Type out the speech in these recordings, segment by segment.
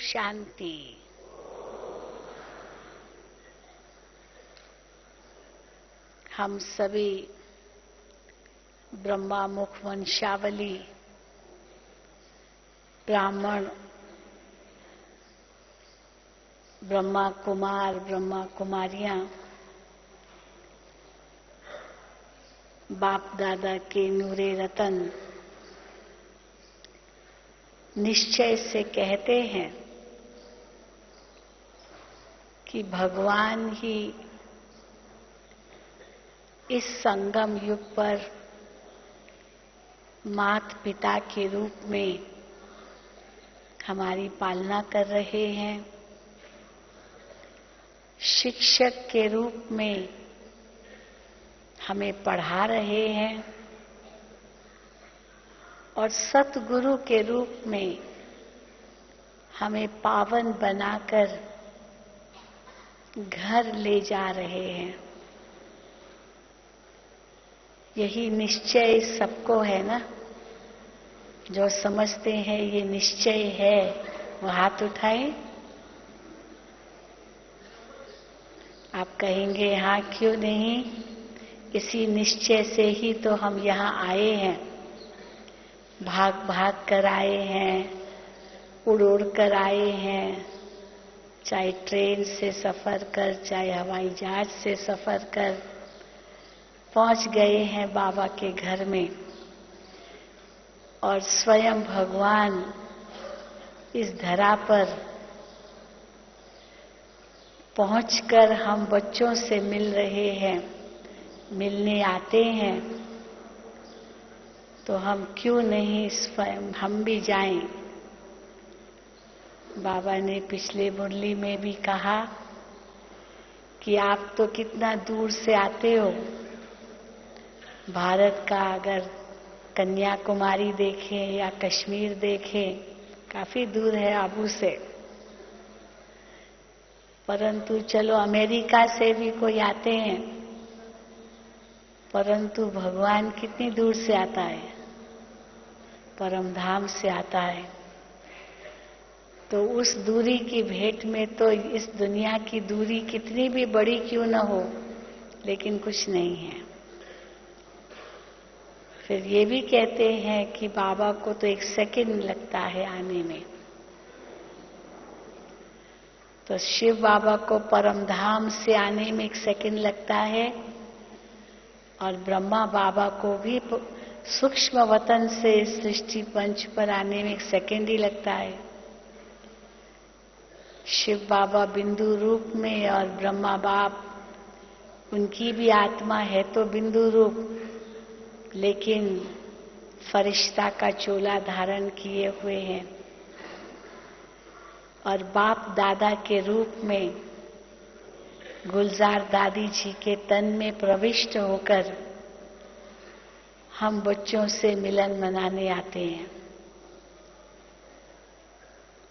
शांति। हम सभी ब्रह्मा मुख वंशावली ब्राह्मण ब्रह्मा कुमार ब्रह्मा कुमारियां बाप दादा के नूरे रतन निश्चय से कहते हैं कि भगवान ही इस संगम युग पर माता पिता के रूप में हमारी पालना कर रहे हैं, शिक्षक के रूप में हमें पढ़ा रहे हैं और सतगुरु के रूप में हमें पावन बनाकर घर ले जा रहे हैं। यही निश्चय सबको है ना। जो समझते हैं ये निश्चय है वो हाथ उठाएं। आप कहेंगे हाँ क्यों नहीं, इसी निश्चय से ही तो हम यहाँ आए हैं, भाग भाग कर आए हैं, उड़ उड़ कर आए हैं, चाहे ट्रेन से सफर कर चाहे हवाई जहाज से सफर कर पहुंच गए हैं बाबा के घर में। और स्वयं भगवान इस धरा पर पहुंचकर हम बच्चों से मिल रहे हैं, मिलने आते हैं, तो हम क्यों नहीं स्वयं हम भी जाएं। बाबा ने पिछले मुरली में भी कहा कि आप तो कितना दूर से आते हो। भारत का अगर कन्याकुमारी देखें या कश्मीर देखें, काफी दूर है आबू से, परंतु चलो अमेरिका से भी कोई आते हैं, परंतु भगवान कितनी दूर से आता है, परम धाम से आता है। तो उस दूरी की भेंट में तो इस दुनिया की दूरी कितनी भी बड़ी क्यों न हो, लेकिन कुछ नहीं है। फिर ये भी कहते हैं कि बाबा को तो 1 सेकंड लगता है आने में। तो शिव बाबा को परम धाम से आने में 1 सेकंड लगता है और ब्रह्मा बाबा को भी सूक्ष्म वतन से सृष्टि पंच पर आने में 1 सेकंड ही लगता है। शिव बाबा बिंदु रूप में और ब्रह्मा बाप उनकी भी आत्मा है तो बिंदु रूप, लेकिन फरिश्ता का चोला धारण किए हुए हैं और बाप दादा के रूप में गुलजार दादी जी के तन में प्रविष्ट होकर हम बच्चों से मिलन मनाने आते हैं।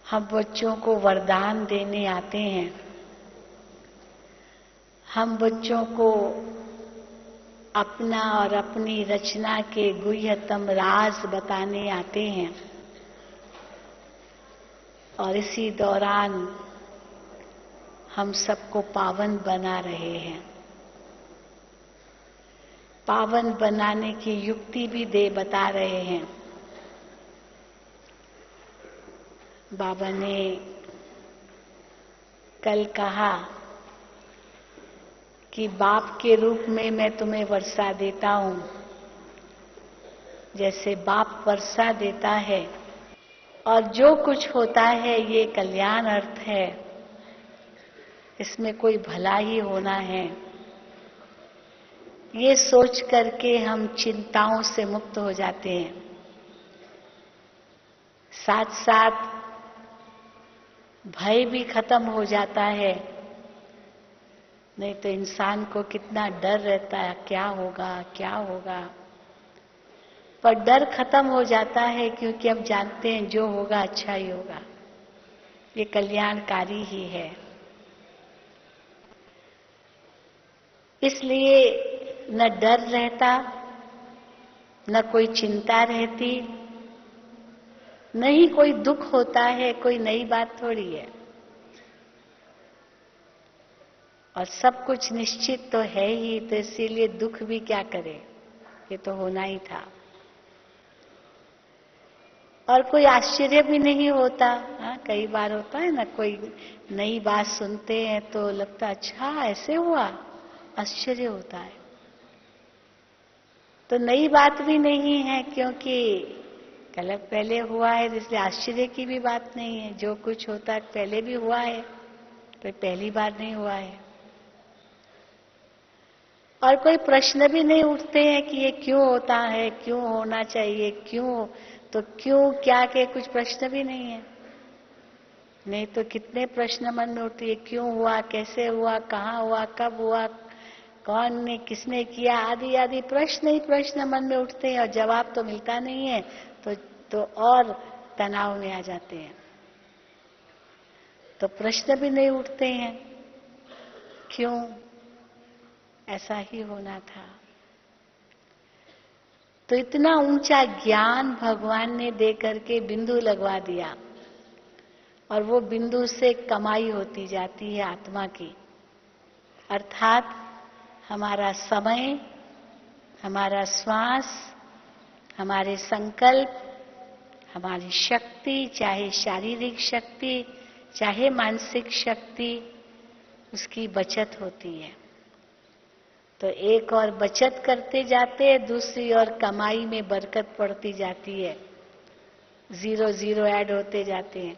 हम बच्चों को वरदान देने आते हैं। हम बच्चों को अपना और अपनी रचना के गुह्यतम राज बताने आते हैं और इसी दौरान हम सबको पावन बना रहे हैं। पावन बनाने की युक्ति भी बता रहे हैं। बाबा ने कल कहा कि बाप के रूप में मैं तुम्हें वर्षा देता हूं, जैसे बाप वर्षा देता है और जो कुछ होता है ये कल्याण अर्थ है, इसमें कोई भला ही होना है, ये सोच करके हम चिंताओं से मुक्त हो जाते हैं। साथ साथ भय भी खत्म हो जाता है। नहीं तो इंसान को कितना डर रहता है, क्या होगा क्या होगा, पर डर खत्म हो जाता है क्योंकि हम जानते हैं जो होगा अच्छा ही होगा, ये कल्याणकारी ही है। इसलिए न डर रहता, न कोई चिंता रहती, नहीं कोई दुख होता है, कोई नई बात थोड़ी है। और सब कुछ निश्चित तो है ही, तो इसीलिए दुख भी क्या करे, ये तो होना ही था। और कोई आश्चर्य भी नहीं होता। हाँ, कई बार होता है ना, कोई नई बात सुनते हैं तो लगता अच्छा ऐसे हुआ, आश्चर्य होता है। तो नई बात भी नहीं है, क्योंकि कल पहले हुआ है, इसलिए आश्चर्य की भी बात नहीं है। जो कुछ होता है पहले भी हुआ है, तो पहली बार नहीं हुआ है। और कोई प्रश्न भी नहीं उठते हैं कि ये क्यों होता है, क्यों होना चाहिए, क्यों, तो क्यों क्या के कुछ प्रश्न भी नहीं है। नहीं तो कितने प्रश्न मन में उठते हैं, क्यों हुआ, कैसे हुआ, कहाँ हुआ, कब हुआ, कौन ने, किसने किया, आदि आदि प्रश्न ही प्रश्न मन में उठते हैं, और जवाब तो मिलता नहीं है, तो और तनाव में आ जाते हैं। तो प्रश्न भी नहीं उठते हैं, क्यों, ऐसा ही होना था। तो इतना ऊंचा ज्ञान भगवान ने दे करके बिंदु लगवा दिया, और वो बिंदु से कमाई होती जाती है आत्मा की। अर्थात हमारा समय, हमारा श्वास, हमारे संकल्प, हमारी शक्ति, चाहे शारीरिक शक्ति, चाहे मानसिक शक्ति, उसकी बचत होती है। तो एक और बचत करते जाते हैं, दूसरी और कमाई में बरकत पड़ती जाती है, जीरो जीरो ऐड होते जाते हैं।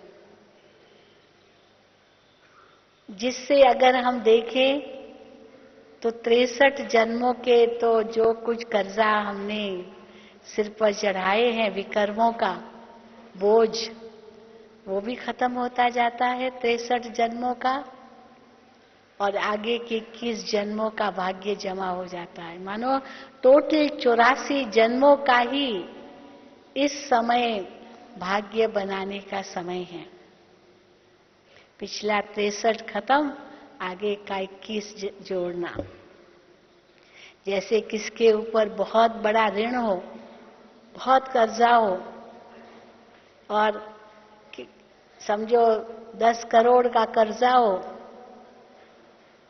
जिससे अगर हम देखें तो 63 जन्मों के तो जो कुछ कर्जा हमने सिर पर चढ़ाए हैं, विकर्मों का बोझ, वो भी खत्म होता जाता है 63 जन्मों का, और आगे के 21 जन्मों का भाग्य जमा हो जाता है। मानो टोटल 84 जन्मों का ही इस समय भाग्य बनाने का समय है। पिछला 63 खत्म, आगे का 21 जोड़ना। जैसे किसके ऊपर बहुत बड़ा ऋण हो, बहुत कर्जा हो, और समझो 10 करोड़ का कर्जा हो,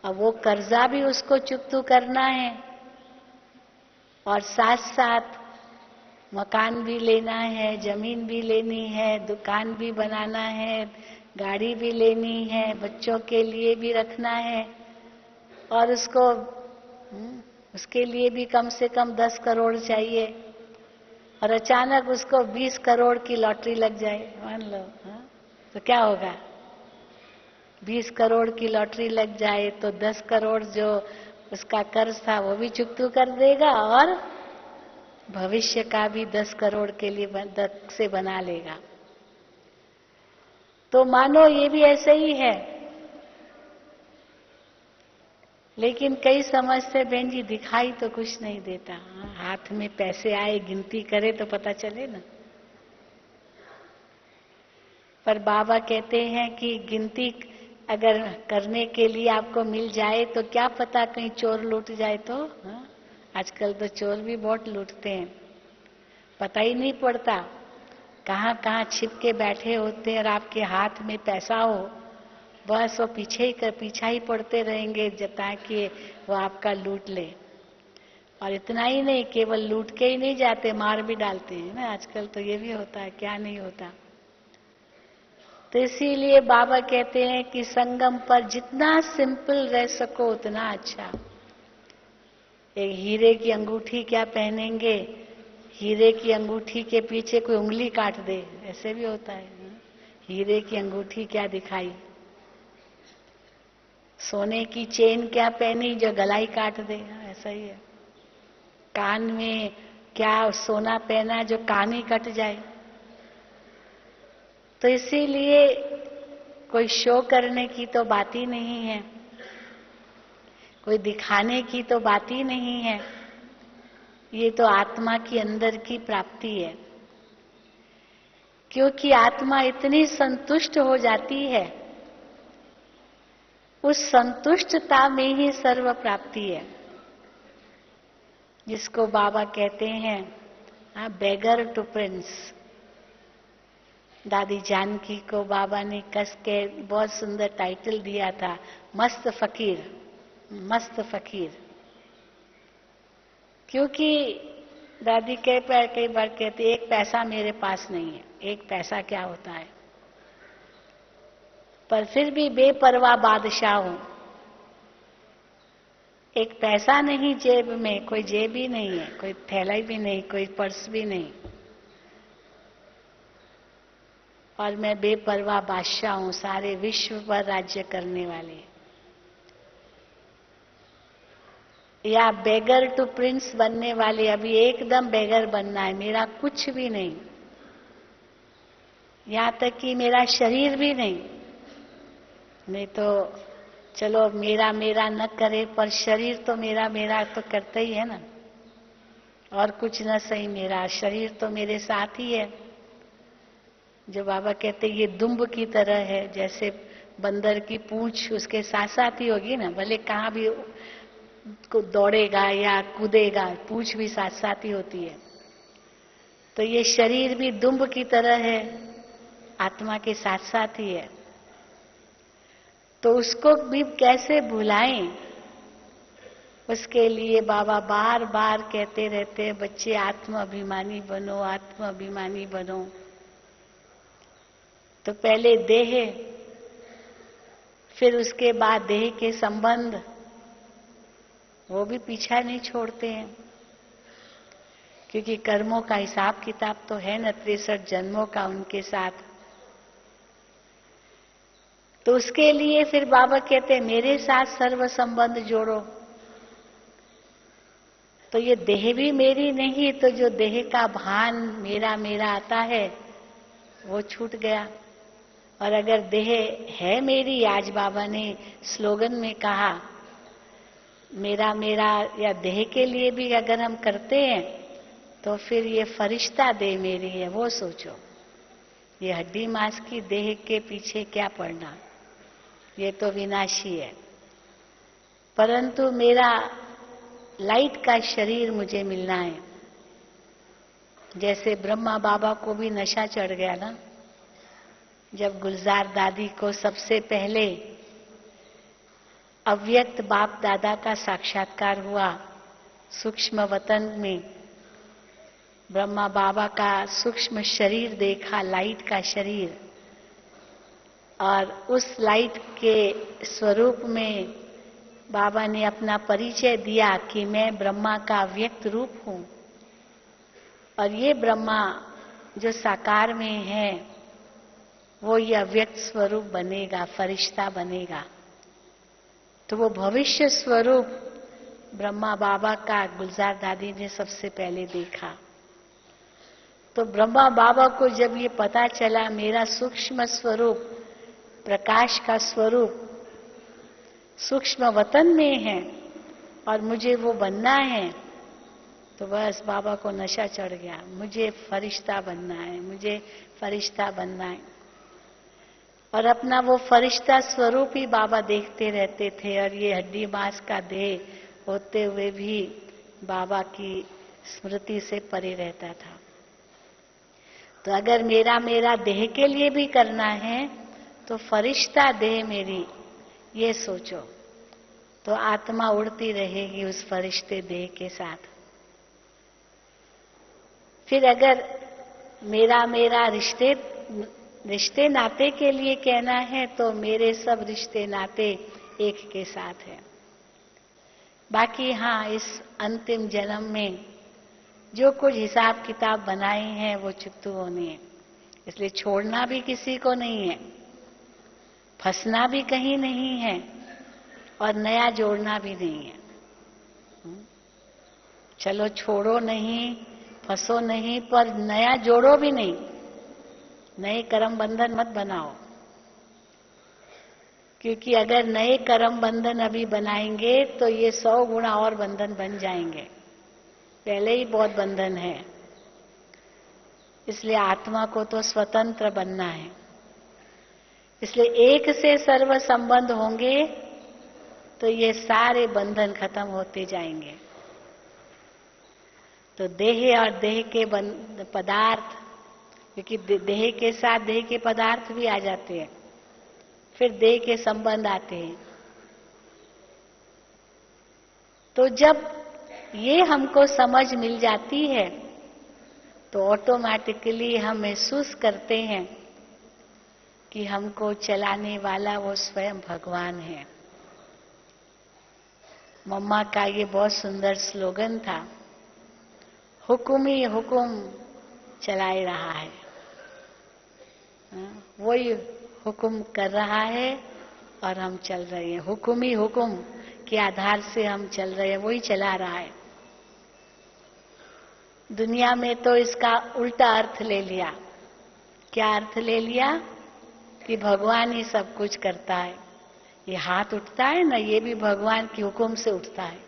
अब वो कर्जा भी उसको चुकता करना है, और साथ साथ मकान भी लेना है, जमीन भी लेनी है, दुकान भी बनाना है, गाड़ी भी लेनी है, बच्चों के लिए भी रखना है, और उसके लिए भी कम से कम 10 करोड़ चाहिए। और अचानक उसको 20 करोड़ की लॉटरी लग जाए, मान लो, तो क्या होगा? 20 करोड़ की लॉटरी लग जाए तो 10 करोड़ जो उसका कर्ज था वो भी चुकता कर देगा, और भविष्य का भी 10 करोड़ के लिए 10 से बना लेगा। तो मानो ये भी ऐसे ही है। लेकिन कई समझते बहन जी दिखाई तो कुछ नहीं देता, हाथ में पैसे आए गिनती करे तो पता चले ना। पर बाबा कहते हैं कि गिनती अगर करने के लिए आपको मिल जाए तो क्या पता कहीं चोर लूट जाए तो। आजकल तो चोर भी बहुत लूटते हैं, पता ही नहीं पड़ता कहाँ कहाँ छिप के बैठे होते हैं, और आपके हाथ में पैसा हो, बस वो पीछा ही पड़ते रहेंगे जब ताकि वो आपका लूट ले। और इतना ही नहीं, केवल लूट के ही नहीं जाते, मार भी डालते हैं ना आजकल, तो ये भी होता है, क्या नहीं होता। तो इसीलिए बाबा कहते हैं कि संगम पर जितना सिंपल रह सको उतना अच्छा। एक हीरे की अंगूठी क्या पहनेंगे, हीरे की अंगूठी के पीछे कोई उंगली काट दे, ऐसे भी होता है। हीरे की अंगूठी क्या दिखाई, सोने की चेन क्या पहनी जो गलाई काट दे, ऐसा ही है। कान में क्या सोना पहना जो कान ही कट जाए। तो इसीलिए कोई शो करने की तो बात ही नहीं है, कोई दिखाने की तो बात ही नहीं है। ये तो आत्मा की अंदर की प्राप्ति है, क्योंकि आत्मा इतनी संतुष्ट हो जाती है, उस संतुष्टता में ही सर्व प्राप्ति है, जिसको बाबा कहते हैं बेगर टू प्रिंस। दादी जानकी को बाबा ने कस के बहुत सुंदर टाइटल दिया था, मस्त फकीर, मस्त फकीर। क्योंकि दादी कई बार कहती, एक पैसा मेरे पास नहीं है, एक पैसा क्या होता है, पर फिर भी बेपरवाह बादशाह हूं। एक पैसा नहीं जेब में, कोई जेब ही नहीं है, कोई थैला भी नहीं, कोई पर्स भी नहीं, और मैं बेपरवाह बादशाह हूं, सारे विश्व पर राज्य करने वाले। या बेगर टू प्रिंस बनने वाले, अभी एकदम बेगर बनना है, मेरा कुछ भी नहीं, यहां तक कि मेरा शरीर भी नहीं तो चलो मेरा मेरा न करे, पर शरीर तो मेरा मेरा तो करता ही है ना, और कुछ न सही मेरा शरीर तो मेरे साथ ही है। जो बाबा कहते ये दुम्ब की तरह है, जैसे बंदर की पूंछ उसके साथ साथ ही होगी ना, भले कहां भी को दौड़ेगा या कूदेगा, पूंछ भी साथ साथ ही होती है। तो ये शरीर भी दुम्ब की तरह है, आत्मा के साथ साथ ही है। तो उसको भी कैसे भुलाएं, उसके लिए बाबा बार बार कहते रहते हैं, बच्चे आत्म अभिमानी बनो, आत्म अभिमानी बनो। तो पहले देह, फिर उसके बाद देह के संबंध, वो भी पीछा नहीं छोड़ते हैं, क्योंकि कर्मों का हिसाब किताब तो है न 63 जन्मों का उनके साथ। तो उसके लिए फिर बाबा कहते हैं मेरे साथ सर्व संबंध जोड़ो। तो ये देह भी मेरी नहीं, तो जो देह का भान मेरा मेरा आता है वो छूट गया। और अगर देह है मेरी, आज बाबा ने स्लोगन में कहा मेरा मेरा, या देह के लिए भी अगर हम करते हैं तो फिर ये फरिश्ता देह मेरी है, वो सोचो। ये हड्डी मांस की देह के पीछे क्या पड़ना, ये तो विनाशी है। परंतु मेरा लाइट का शरीर मुझे मिलना है। जैसे ब्रह्मा बाबा को भी नशा चढ़ गया ना, जब गुलजार दादी को सबसे पहले अव्यक्त बाप दादा का साक्षात्कार हुआ सूक्ष्म वतन में, ब्रह्मा बाबा का सूक्ष्म शरीर देखा, लाइट का शरीर, और उस लाइट के स्वरूप में बाबा ने अपना परिचय दिया कि मैं ब्रह्मा का अव्यक्त रूप हूं, और ये ब्रह्मा जो साकार में है वो ये अव्यक्त स्वरूप बनेगा, फरिश्ता बनेगा। तो वो भविष्य स्वरूप ब्रह्मा बाबा का गुलजार दादी ने सबसे पहले देखा। तो ब्रह्मा बाबा को जब ये पता चला मेरा सूक्ष्म स्वरूप, प्रकाश का स्वरूप सूक्ष्म वतन में है और मुझे वो बनना है, तो बस बाबा को नशा चढ़ गया, मुझे फरिश्ता बनना है, मुझे फरिश्ता बनना है। और अपना वो फरिश्ता स्वरूप ही बाबा देखते रहते थे, और ये हड्डी मांस का देह होते हुए भी बाबा की स्मृति से परे रहता था। तो अगर मेरा मेरा देह के लिए भी करना है तो फरिश्ता देह मेरी, ये सोचो, तो आत्मा उड़ती रहेगी उस फरिश्ते देह के साथ। फिर अगर मेरा मेरा रिश्ते नाते के लिए कहना है तो मेरे सब रिश्ते नाते एक के साथ है। बाकी हाँ, इस अंतिम जन्म में जो कुछ हिसाब किताब बनाए हैं वो चुकतू होने हैं, इसलिए छोड़ना भी किसी को नहीं है, फंसना भी कहीं नहीं है, और नया जोड़ना भी नहीं है। चलो छोड़ो नहीं, फंसो नहीं, पर नया जोड़ो भी नहीं, नए कर्म बंधन मत बनाओ। क्योंकि अगर नए कर्म बंधन अभी बनाएंगे तो ये 100 गुना और बंधन बन जाएंगे, पहले ही बहुत बंधन है। इसलिए आत्मा को तो स्वतंत्र बनना है, इसलिए एक से सर्व संबंध होंगे तो ये सारे बंधन खत्म होते जाएंगे। तो देह और देह के पदार्थ क्योंकि देह के साथ देह के पदार्थ भी आ जाते हैं, फिर देह के संबंध आते हैं। तो जब ये हमको समझ मिल जाती है तो ऑटोमेटिकली हम महसूस करते हैं कि हमको चलाने वाला वो स्वयं भगवान है। मम्मा का ये बहुत सुंदर स्लोगन था, हुक्म ही हुक्म चलाए रहा है। वही हुक्म कर रहा है और हम चल रहे हैं। हुक्म ही हुक्म के आधार से हम चल रहे हैं, वही चला रहा है। दुनिया में तो इसका उल्टा अर्थ ले लिया। क्या अर्थ ले लिया? कि भगवान ही सब कुछ करता है। ये हाथ उठता है ना, ये भी भगवान के हुक्म से उठता है।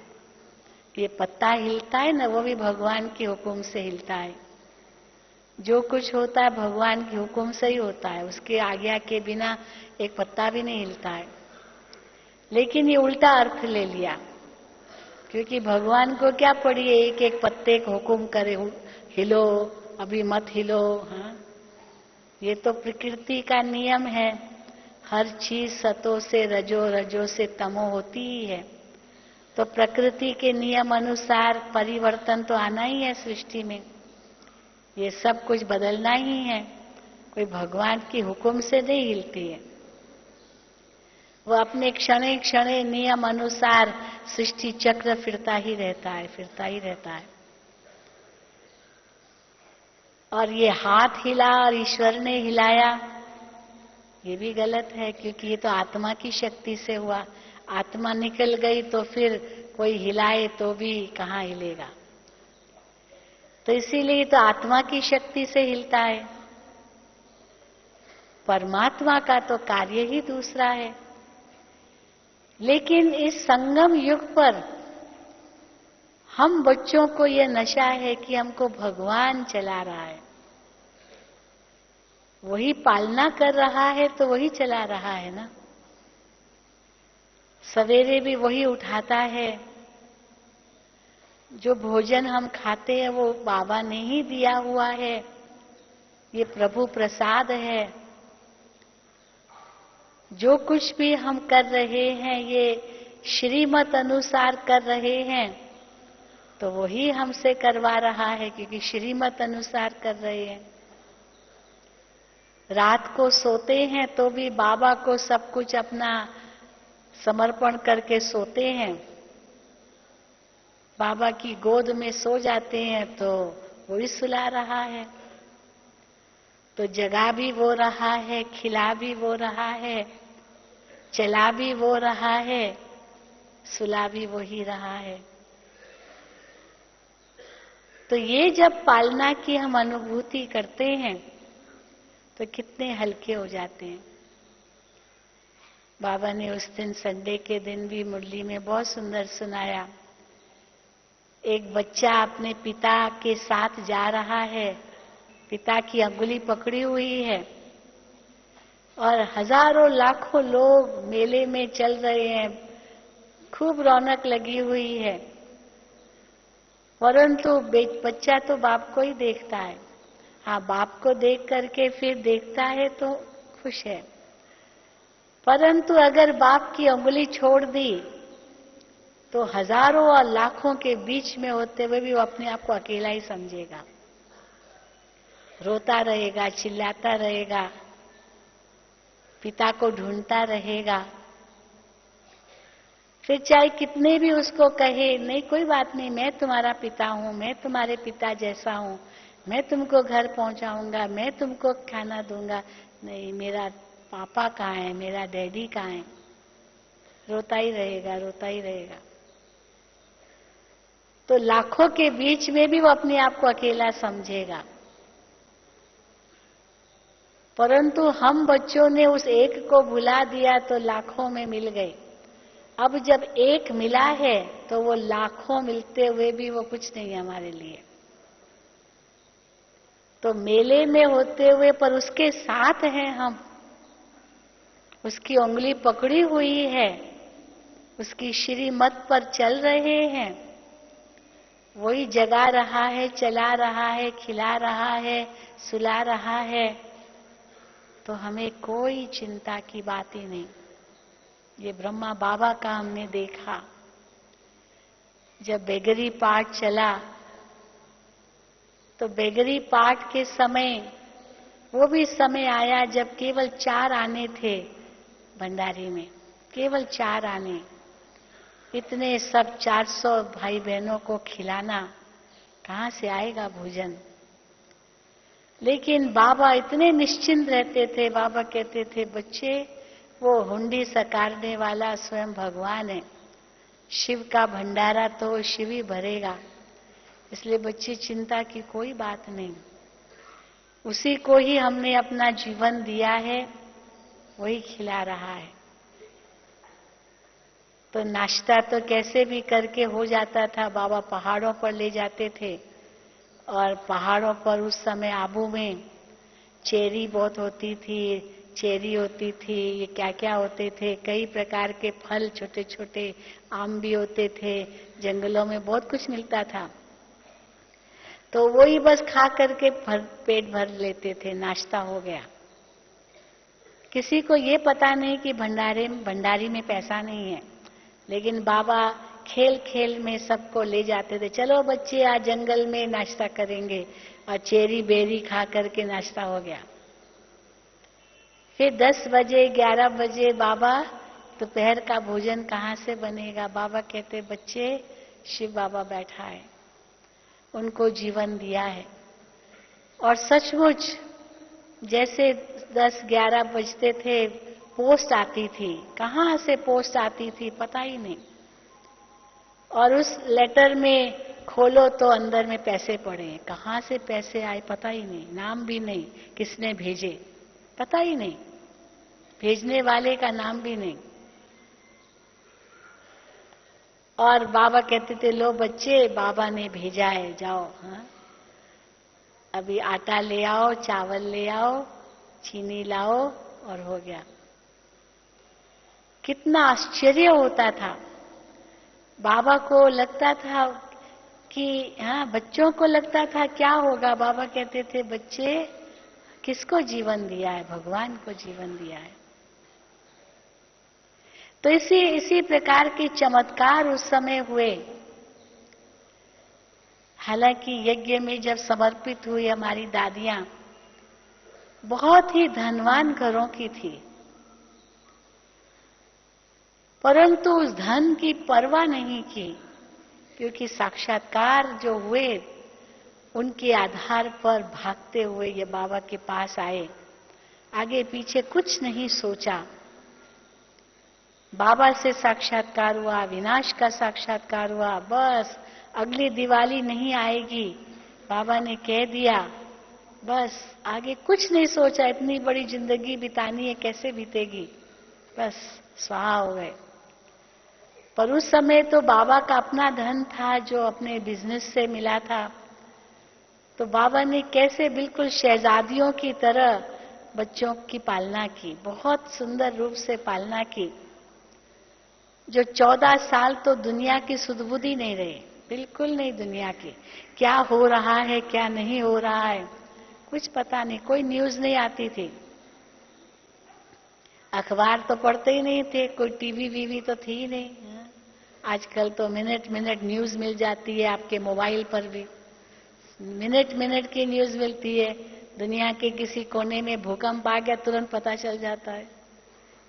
ये पत्ता हिलता है ना, वो भी भगवान के हुक्म से हिलता है। जो कुछ होता है भगवान के हुक्म से ही होता है, उसके आज्ञा के बिना एक पत्ता भी नहीं हिलता है। लेकिन ये उल्टा अर्थ ले लिया, क्योंकि भगवान को क्या पड़ी है एक एक पत्ते को हुक्म करे, हिलो, अभी मत हिलो। हाँ, ये तो प्रकृति का नियम है। हर चीज सतो से रजो, रजो से तमो होती ही है। तो प्रकृति के नियम अनुसार परिवर्तन तो आना ही है सृष्टि में। ये सब कुछ बदलना ही है। कोई भगवान के हुक्म से नहीं हिलती है, वो अपने क्षणे क्षणे नियम अनुसार सृष्टि चक्र फिरता ही रहता है, फिरता ही रहता है। और ये हाथ हिला और ईश्वर ने हिलाया, ये भी गलत है, क्योंकि ये तो आत्मा की शक्ति से हुआ। आत्मा निकल गई तो फिर कोई हिलाए तो भी कहाँ हिलेगा। तो इसीलिए तो आत्मा की शक्ति से हिलता है। परमात्मा का तो कार्य ही दूसरा है। लेकिन इस संगम युग पर हम बच्चों को यह नशा है कि हमको भगवान चला रहा है, वही पालना कर रहा है, तो वही चला रहा है ना। सवेरे भी वही उठाता है। जो भोजन हम खाते हैं वो बाबा ने ही दिया हुआ है, ये प्रभु प्रसाद है। जो कुछ भी हम कर रहे हैं ये श्रीमत अनुसार कर रहे हैं, तो वही हमसे करवा रहा है, क्योंकि श्रीमत अनुसार कर रहे हैं। रात को सोते हैं तो भी बाबा को सब कुछ अपना समर्पण करके सोते हैं। बाबा की गोद में सो जाते हैं तो वही सुला रहा है। तो जगा भी वो रहा है, खिला भी वो रहा है, चला भी वो रहा है, सुला भी वो ही रहा है। तो ये जब पालना की हम अनुभूति करते हैं तो कितने हल्के हो जाते हैं। बाबा ने उस दिन संडे के दिन भी मुरली में बहुत सुंदर सुनाया। एक बच्चा अपने पिता के साथ जा रहा है, पिता की अंगुली पकड़ी हुई है और हजारों लाखों लोग मेले में चल रहे हैं, खूब रौनक लगी हुई है। परंतु बच्चा तो बाप को ही देखता है। हाँ, बाप को देख करके फिर देखता है तो खुश है, परंतु अगर बाप की अंगुली छोड़ दी तो हजारों और लाखों के बीच में होते हुए भी वो अपने आप को अकेला ही समझेगा, रोता रहेगा, चिल्लाता रहेगा, पिता को ढूंढता रहेगा। फिर चाहे कितने भी उसको कहे, नहीं कोई बात नहीं, मैं तुम्हारा पिता हूं, मैं तुम्हारे पिता जैसा हूं, मैं तुमको घर पहुंचाऊंगा, मैं तुमको खाना दूंगा, नहीं मेरा पापा कहाँ है, मेरा डैडी कहाँ है, रोता ही रहेगा, रोता ही रहेगा। तो लाखों के बीच में भी वो अपने आप को अकेला समझेगा। परंतु हम बच्चों ने उस एक को भुला दिया तो लाखों में मिल गए। अब जब एक मिला है तो वो लाखों मिलते हुए भी वो कुछ नहीं है हमारे लिए। तो मेले में होते हुए पर उसके साथ हैं हम, उसकी उंगली पकड़ी हुई है, उसकी श्रीमत पर चल रहे हैं, वही जगा रहा है, चला रहा है, खिला रहा है, सुला रहा है, तो हमें कोई चिंता की बात ही नहीं। ये ब्रह्मा बाबा का हमने देखा। जब बेगरी पाठ चला तो बेगरी पाठ के समय वो भी समय आया जब केवल 4 आने थे भंडारी में, केवल 4 आने। इतने सब 400 भाई बहनों को खिलाना, कहां से आएगा भोजन? लेकिन बाबा इतने निश्चिंत रहते थे। बाबा कहते थे, बच्चे, वो हुंडी सकारने वाला स्वयं भगवान है। शिव का भंडारा तो शिव ही भरेगा, इसलिए बच्चे चिंता की कोई बात नहीं। उसी को ही हमने अपना जीवन दिया है, वही खिला रहा है। तो नाश्ता तो कैसे भी करके हो जाता था। बाबा पहाड़ों पर ले जाते थे, और पहाड़ों पर उस समय आबू में चेरी बहुत होती थी, चेरी होती थी, ये क्या क्या होते थे, कई प्रकार के फल, छोटे छोटे आम भी होते थे, जंगलों में बहुत कुछ मिलता था। तो वही बस खा करके पेट भर लेते थे, नाश्ता हो गया। किसी को ये पता नहीं कि भंडारी में पैसा नहीं है, लेकिन बाबा खेल खेल में सबको ले जाते थे। चलो बच्चे, आज जंगल में नाश्ता करेंगे, और चेरी बेरी खा करके नाश्ता हो गया। फिर 10 बजे 11 बजे बाबा, दोपहर का भोजन कहाँ से बनेगा? बाबा कहते, बच्चे, शिव बाबा बैठा है, उनको जीवन दिया है। और सचमुच जैसे 10-11 बजते थे, पोस्ट आती थी। कहाँ से पोस्ट आती थी पता ही नहीं, और उस लेटर में खोलो तो अंदर में पैसे पड़े हैं। कहाँ से पैसे आए पता ही नहीं, नाम भी नहीं, किसने भेजे पता ही नहीं, भेजने वाले का नाम भी नहीं। और बाबा कहते थे, लो बच्चे, बाबा ने भेजा है, जाओ। हाँ, अभी आटा ले आओ, चावल ले आओ, चीनी लाओ, और हो गया। कितना आश्चर्य होता था। बाबा को लगता था कि हाँ, बच्चों को लगता था क्या होगा। बाबा कहते थे, बच्चे, किसको जीवन दिया है? भगवान को जीवन दिया है। तो इसी प्रकार के चमत्कार उस समय हुए। हालांकि यज्ञ में जब समर्पित हुई हमारी दादियां बहुत ही धनवान घरों की थी, परंतु उस धन की परवाह नहीं की, क्योंकि साक्षात्कार जो हुए उनके आधार पर भागते हुए ये बाबा के पास आए, आगे पीछे कुछ नहीं सोचा। बाबा से साक्षात्कार हुआ, विनाश का साक्षात्कार हुआ, बस अगली दिवाली नहीं आएगी, बाबा ने कह दिया, बस आगे कुछ नहीं सोचा। इतनी बड़ी जिंदगी बितानी है, कैसे बीतेगी, बस स्वाहा हो गए। पर उस समय तो बाबा का अपना धन था जो अपने बिजनेस से मिला था। तो बाबा ने कैसे बिल्कुल शहजादियों की तरह बच्चों की पालना की, बहुत सुंदर रूप से पालना की। जो 14 साल तो दुनिया की सुध-बुध नहीं रहे, बिल्कुल नहीं दुनिया की, क्या हो रहा है क्या नहीं हो रहा है कुछ पता नहीं, कोई न्यूज नहीं आती थी, अखबार तो पढ़ते ही नहीं थे, कोई टीवी वीवी तो थी ही नहीं। आजकल तो मिनट मिनट न्यूज मिल जाती है, आपके मोबाइल पर भी मिनट मिनट की न्यूज मिलती है। दुनिया के किसी कोने में भूकंप आ गया, तुरंत पता चल जाता है।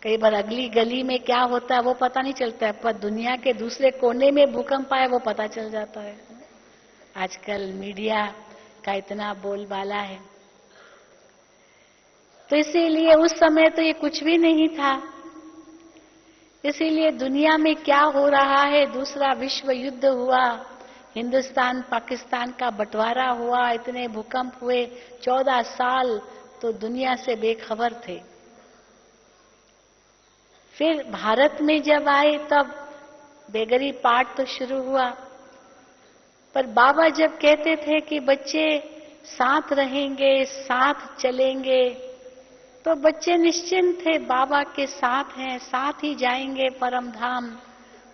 कई बार अगली गली में क्या होता है वो पता नहीं चलता है, पर दुनिया के दूसरे कोने में भूकंप आया वो पता चल जाता है। आजकल मीडिया का इतना बोलबाला है। तो इसीलिए उस समय तो ये कुछ भी नहीं था। इसीलिए दुनिया में क्या हो रहा है, दूसरा विश्व युद्ध हुआ, हिंदुस्तान पाकिस्तान का बंटवारा हुआ, इतने भूकंप हुए, 14 साल तो दुनिया से बेखबर थे। फिर भारत में जब आए तब बेगरी पाठ तो शुरू हुआ। पर बाबा जब कहते थे कि बच्चे साथ रहेंगे, साथ चलेंगे, तो बच्चे निश्चिंत थे, बाबा के साथ हैं, साथ ही जाएंगे परम धाम।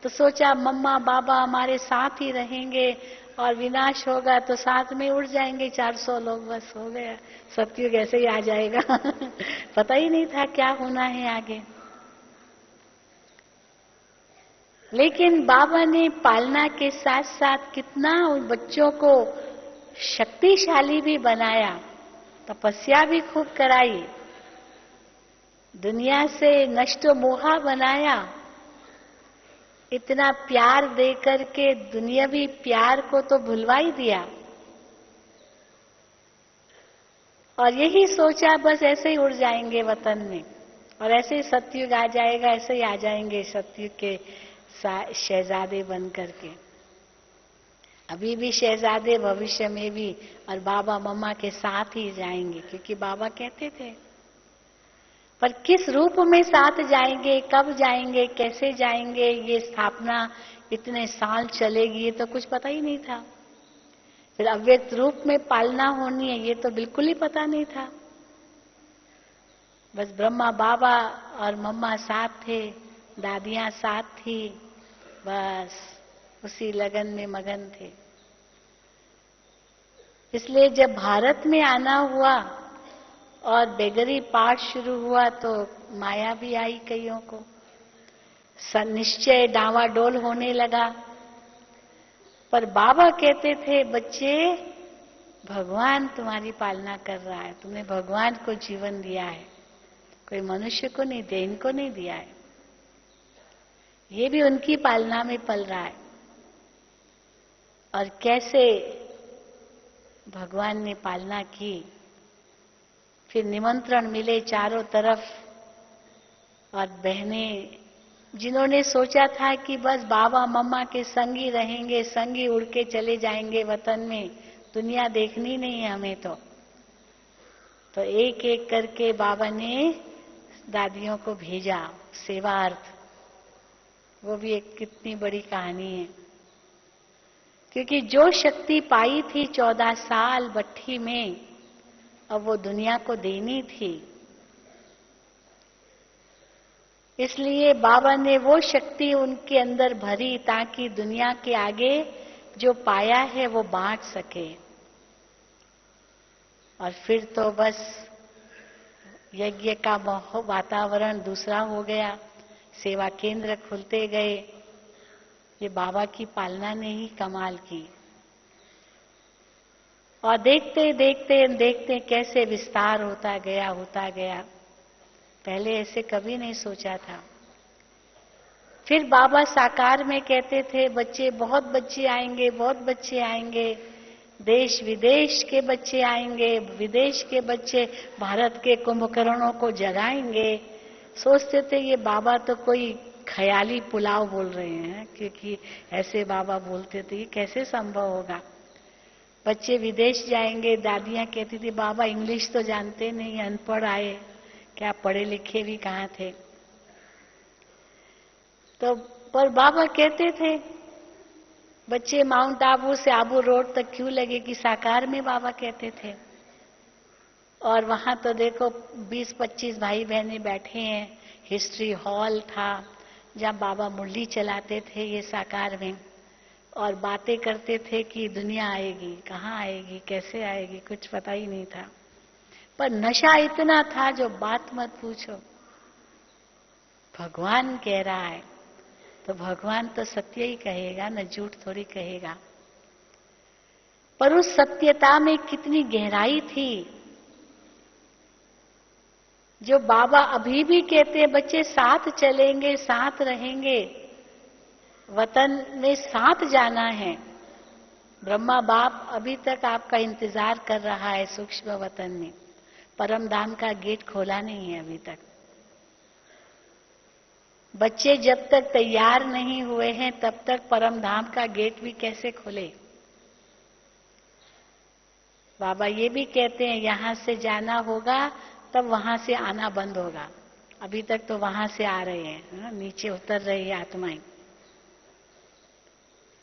तो सोचा मम्मा बाबा हमारे साथ ही रहेंगे, और विनाश होगा तो साथ में उड़ जाएंगे 400 लोग, बस हो गया। सतयुग ऐसे ही आ जाएगा। पता ही नहीं था क्या होना है आगे। लेकिन बाबा ने पालना के साथ साथ कितना उन बच्चों को शक्तिशाली भी बनाया, तपस्या भी खूब कराई, दुनिया से नष्ट मोहा बनाया। इतना प्यार दे करके दुनियावी प्यार को तो भुलवा ही दिया। और यही सोचा बस ऐसे ही उड़ जाएंगे वतन में, और ऐसे ही सतयुग आ जाएगा, ऐसे ही आ जाएंगे सतयुग के शहजादे बन करके। अभी भी शहजादे, भविष्य में भी, और बाबा मम्मा के साथ ही जाएंगे, क्योंकि बाबा कहते थे। पर किस रूप में साथ जाएंगे, कब जाएंगे, कैसे जाएंगे, ये स्थापना इतने साल चलेगी, ये तो कुछ पता ही नहीं था। फिर अव्यक्त रूप में पालना होनी है, ये तो बिल्कुल ही पता नहीं था। बस ब्रह्मा बाबा और मम्मा साथ थे, दादियां साथ थी, बस उसी लगन में मगन थे। इसलिए जब भारत में आना हुआ और बेगरी पाठ शुरू हुआ तो माया भी आई कईयों को, निश्चय डावाडोल होने लगा। पर बाबा कहते थे, बच्चे भगवान तुम्हारी पालना कर रहा है, तुमने भगवान को जीवन दिया है, कोई मनुष्य को नहीं दिया, इनको नहीं दिया है। ये भी उनकी पालना में पल रहा है। और कैसे भगवान ने पालना की, फिर निमंत्रण मिले चारों तरफ, और बहनें जिन्होंने सोचा था कि बस बाबा मम्मा के संग ही रहेंगे, संग ही उड़ के चले जाएंगे वतन में, दुनिया देखनी नहीं है हमें तो एक एक करके बाबा ने दादियों को भेजा सेवार्थ। वो भी एक कितनी बड़ी कहानी है, क्योंकि जो शक्ति पाई थी 14 साल भट्ठी में, अब वो दुनिया को देनी थी। इसलिए बाबा ने वो शक्ति उनके अंदर भरी ताकि दुनिया के आगे जो पाया है वो बांट सके। और फिर तो बस यज्ञ का वातावरण दूसरा हो गया, सेवा केंद्र खुलते गए। ये बाबा की पालना ने ही कमाल की। और देखते देखते देखते कैसे विस्तार होता गया। पहले ऐसे कभी नहीं सोचा था। फिर बाबा साकार में कहते थे, बच्चे, बहुत बच्चे आएंगे, बहुत बच्चे आएंगे, देश विदेश के बच्चे आएंगे, विदेश के बच्चे भारत के कुंभकर्णों को जगाएंगे। सोचते थे ये बाबा तो कोई ख्याली पुलाव बोल रहे हैं, क्योंकि ऐसे बाबा बोलते थे, ये कैसे संभव होगा। बच्चे विदेश जाएंगे, दादियां कहती थी बाबा इंग्लिश तो जानते नहीं, अनपढ़ आए, क्या पढ़े लिखे भी कहाँ थे। तो पर बाबा कहते थे बच्चे माउंट आबू से आबू रोड तक क्यों लगे, कि साकार में बाबा कहते थे। और वहां तो देखो 20-25 भाई बहनें बैठे हैं, हिस्ट्री हॉल था जहां बाबा मुरली चलाते थे ये साकार में, और बातें करते थे कि दुनिया आएगी, कहाँ आएगी, कैसे आएगी, कुछ पता ही नहीं था। पर नशा इतना था जो बात मत पूछो। भगवान कह रहा है तो भगवान तो सत्य ही कहेगा न, झूठ थोड़ी कहेगा। पर उस सत्यता में कितनी गहराई थी, जो बाबा अभी भी कहते हैं, बच्चे साथ चलेंगे, साथ रहेंगे, वतन में साथ जाना है। ब्रह्मा बाप अभी तक आपका इंतजार कर रहा है सूक्ष्म वतन में, परम धाम का गेट खोला नहीं है अभी तक। बच्चे जब तक तैयार नहीं हुए हैं तब तक परम धाम का गेट भी कैसे खुले। बाबा ये भी कहते हैं यहां से जाना होगा तब वहां से आना बंद होगा। अभी तक तो वहां से आ रहे हैं, नीचे उतर रही है आत्माएं,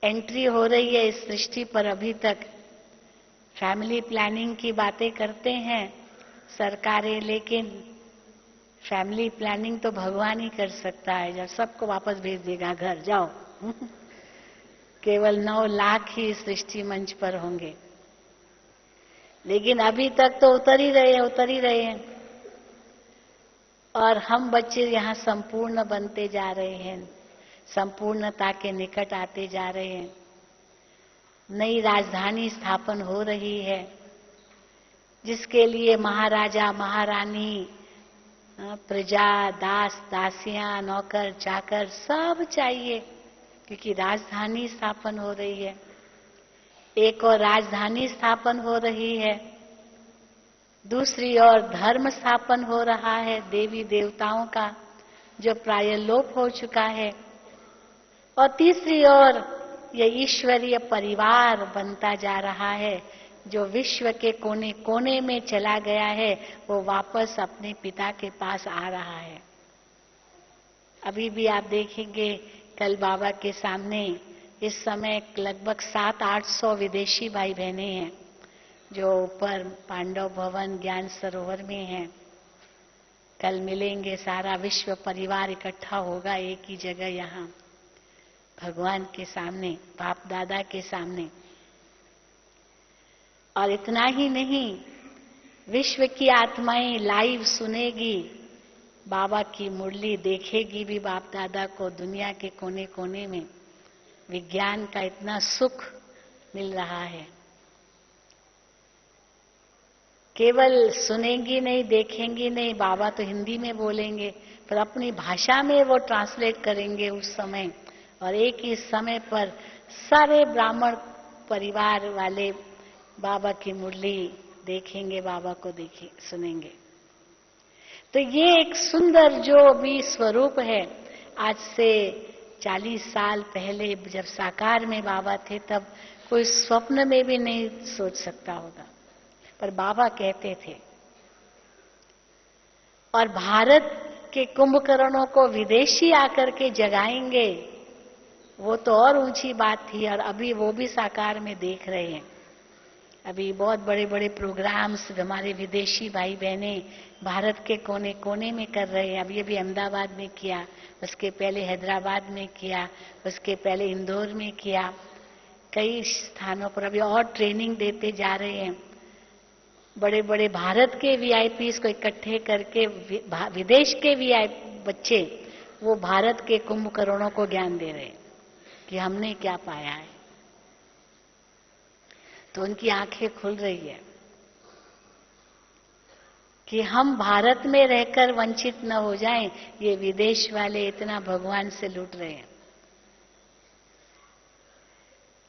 एंट्री हो रही है इस सृष्टि पर। अभी तक फैमिली प्लानिंग की बातें करते हैं सरकारें, लेकिन फैमिली प्लानिंग तो भगवान ही कर सकता है, जब सबको वापस भेज देगा घर जाओ। केवल 9 लाख ही सृष्टि मंच पर होंगे, लेकिन अभी तक तो उतर ही रहे हैं। और हम बच्चे यहाँ संपूर्ण बनते जा रहे हैं, संपूर्णता के निकट आते जा रहे हैं। नई राजधानी स्थापन हो रही है, जिसके लिए महाराजा महारानी, प्रजा, दास दासियां, नौकर चाकर सब चाहिए, क्योंकि राजधानी स्थापन हो रही है। एक और राजधानी स्थापन हो रही है, दूसरी ओर धर्म स्थापन हो रहा है देवी देवताओं का, जो प्राय लोप हो चुका है, और तीसरी ओर ये ईश्वरीय परिवार बनता जा रहा है, जो विश्व के कोने कोने में चला गया है, वो वापस अपने पिता के पास आ रहा है। अभी भी आप देखेंगे कल बाबा के सामने इस समय लगभग 700-800 विदेशी भाई बहनें हैं, जो ऊपर पांडव भवन ज्ञान सरोवर में हैं। कल मिलेंगे, सारा विश्व परिवार इकट्ठा होगा एक ही जगह यहाँ भगवान के सामने, बाप दादा के सामने। और इतना ही नहीं, विश्व की आत्माएं लाइव सुनेगी, बाबा की मुरली देखेगी भी बाप दादा को दुनिया के कोने कोने में। विज्ञान का इतना सुख मिल रहा है, केवल सुनेंगी नहीं, देखेंगी नहीं। बाबा तो हिंदी में बोलेंगे, पर अपनी भाषा में वो ट्रांसलेट करेंगे उस समय, और एक ही समय पर सारे ब्राह्मण परिवार वाले बाबा की मुरली देखेंगे, बाबा को सुनेंगे। तो ये एक सुंदर जो भी स्वरूप है, आज से 40 साल पहले जब साकार में बाबा थे, तब कोई स्वप्न में भी नहीं सोच सकता होगा, पर बाबा कहते थे। और भारत के कुंभकर्णों को विदेशी आकर के जगाएंगे, वो तो और ऊंची बात थी, और अभी वो भी साकार में देख रहे हैं। अभी बहुत बड़े बड़े प्रोग्राम्स हमारे विदेशी भाई बहनें भारत के कोने कोने में कर रहे हैं। अभी अभी अहमदाबाद में किया, उसके पहले हैदराबाद में किया, उसके पहले इंदौर में किया, कई स्थानों पर अभी और ट्रेनिंग देते जा रहे हैं। बड़े बड़े भारत के वीआईपीज को इकट्ठे करके विदेश के वीआईपी बच्चे वो भारत के कुंभकर्णों को ज्ञान दे रहे हैं कि हमने क्या पाया है। तो उनकी आंखें खुल रही है कि हम भारत में रहकर वंचित न हो जाएं, ये विदेश वाले इतना भगवान से लूट रहे हैं।